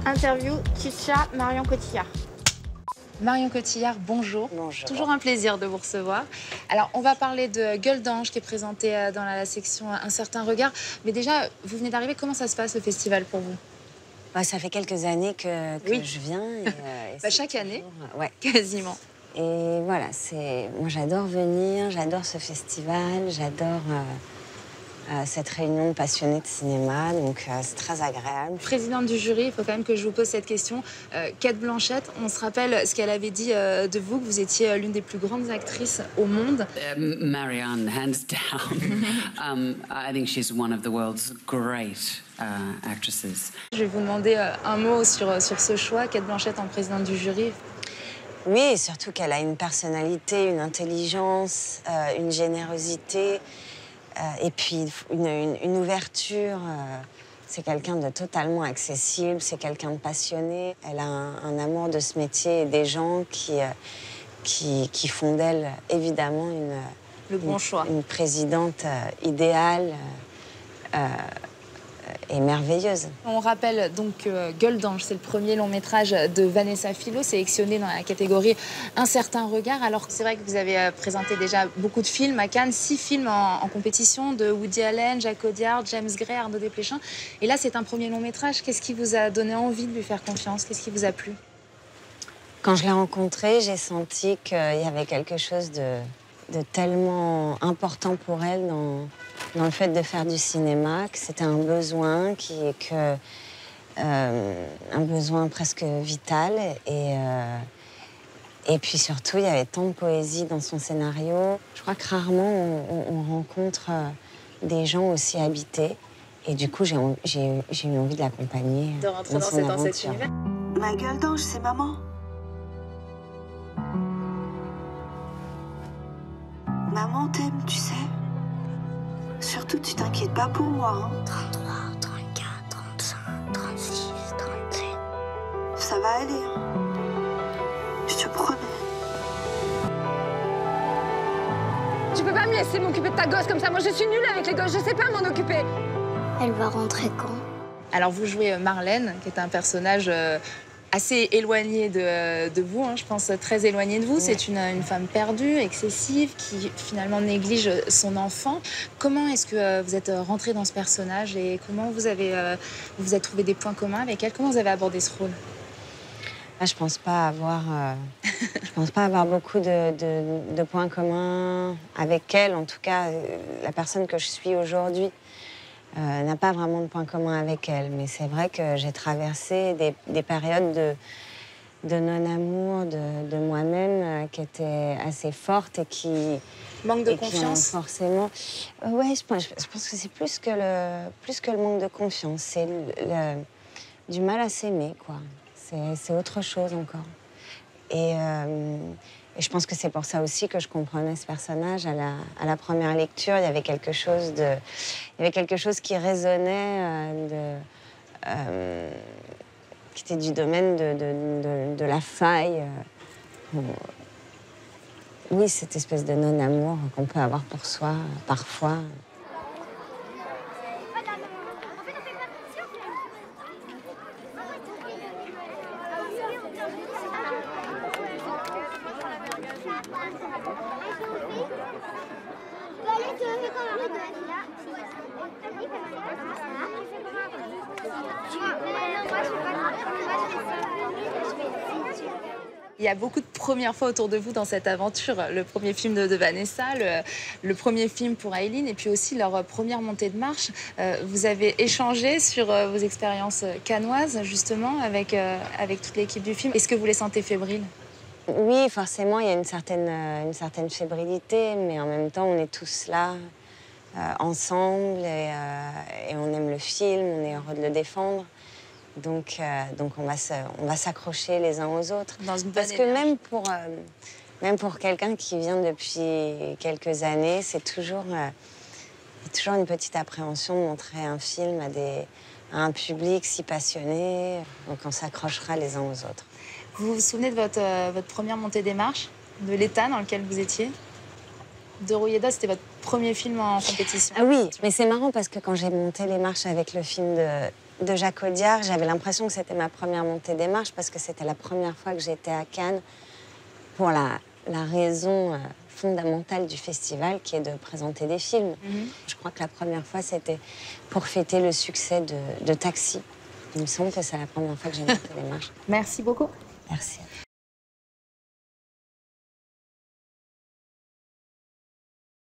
Interview Chicha Marion Cotillard. Marion Cotillard, bonjour. Bonjour. Toujours un plaisir de vous recevoir. Alors, on va parler de Gueule d'ange qui est présentée dans la section Un certain regard. Mais déjà, vous venez d'arriver, comment ça se passe le festival pour vous? Ça fait quelques années que Oui. je viens. Et Chaque année, ouais. quasiment. Et voilà, moi j'adore venir, j'adore ce festival, j'adore cette réunion de passionnés de cinéma, donc c'est très agréable. Présidente du jury, il faut quand même que je vous pose cette question. Cate Blanchett, on se rappelle ce qu'elle avait dit de vous, que vous étiez l'une des plus grandes actrices au monde. Marianne, hands down. I think she's one of the world's great actresses. Je vais vous demander un mot sur ce choix, Cate Blanchett en présidente du jury. Oui, et surtout qu'elle a une personnalité, une intelligence, une générosité, et puis une ouverture. C'est quelqu'un de totalement accessible, c'est quelqu'un de passionné. Elle a un amour de ce métier et des gens qui font d'elle, évidemment, une présidente idéale et merveilleuse. On rappelle donc Gueule d'ange, c'est le premier long métrage de Vanessa Philo, sélectionné dans la catégorie Un certain regard. Alors c'est vrai que vous avez présenté déjà beaucoup de films à Cannes, 6 films en compétition de Woody Allen, Jacques Audiard, James Gray, Arnaud Desplechin. Et là c'est un premier long métrage. Qu'est-ce qui vous a donné envie de lui faire confiance? Qu'est-ce qui vous a plu? Quand je l'ai rencontrée, j'ai senti qu'il y avait quelque chose de tellement important pour elle dans le fait de faire du cinéma, que c'était un besoin un besoin presque vital. Et puis surtout, il y avait tant de poésie dans son scénario. Je crois que rarement on rencontre des gens aussi habités. Et du coup, j'ai eu envie de l'accompagner dans son aventure. univers. Ma gueule d'ange, c'est maman. Maman t'aime, tu sais. Surtout, tu t'inquiètes pas pour moi. 33, 34, 35, 36, 37. Ça va aller. Je te promets. Tu peux pas me laisser m'occuper de ta gosse comme ça. Moi, je suis nulle avec les gosses. Je sais pas m'en occuper. Elle va rentrer quand? Alors vous jouez Marlène, qui est un personnage assez éloigné de vous, hein, je pense très éloigné de vous. C'est une femme perdue, excessive, qui finalement néglige son enfant. Comment est-ce que vous êtes rentrée dans ce personnage et comment vous êtes trouvé des points communs avec elle? Comment vous avez abordé ce rôle? Je pense pas avoir beaucoup de points communs avec elle. En tout cas, la personne que je suis aujourd'hui n'a pas vraiment de points communs avec elle. Mais c'est vrai que j'ai traversé des périodes de non-amour de moi-même qui étaient assez fortes et qui... Manque de confiance? Forcément. Ouais, je pense que c'est plus que le manque de confiance. C'est du mal à s'aimer, quoi. C'est autre chose encore. Et je pense que c'est pour ça aussi que je comprenais ce personnage. À la première lecture, il y avait quelque chose qui résonnait, qui était du domaine de la faille. Oui, cette espèce de non-amour qu'on peut avoir pour soi, parfois. Il y a beaucoup de premières fois autour de vous dans cette aventure. Le premier film de Vanessa, le premier film pour Aileen et puis aussi leur première montée de marche. Vous avez échangé sur vos expériences cannoises, justement, avec toute l'équipe du film. Est-ce que vous les sentez fébriles? Oui, forcément, il y a une certaine fébrilité, mais en même temps, on est tous là, ensemble, et on aime le film, on est heureux de le défendre. Donc on va s'accrocher les uns aux autres. Dans une bonne Parce que énergie. même pour quelqu'un qui vient depuis quelques années, c'est toujours une petite appréhension de montrer un film à un public si passionné. Donc on s'accrochera les uns aux autres. Vous vous souvenez de votre première montée des marches, de l'état dans lequel vous étiez? De Rouilleda, c'était votre premier film en compétition. Ah oui, mais c'est marrant parce que quand j'ai monté les marches avec le film de Jacques Audiard, j'avais l'impression que c'était ma première montée des marches parce que c'était la première fois que j'étais à Cannes pour la raison fondamentale du festival qui est de présenter des films. Je crois que la première fois, c'était pour fêter le succès de Taxi. Il me semble que c'est la première fois que j'ai monté des marches. Merci beaucoup. Merci.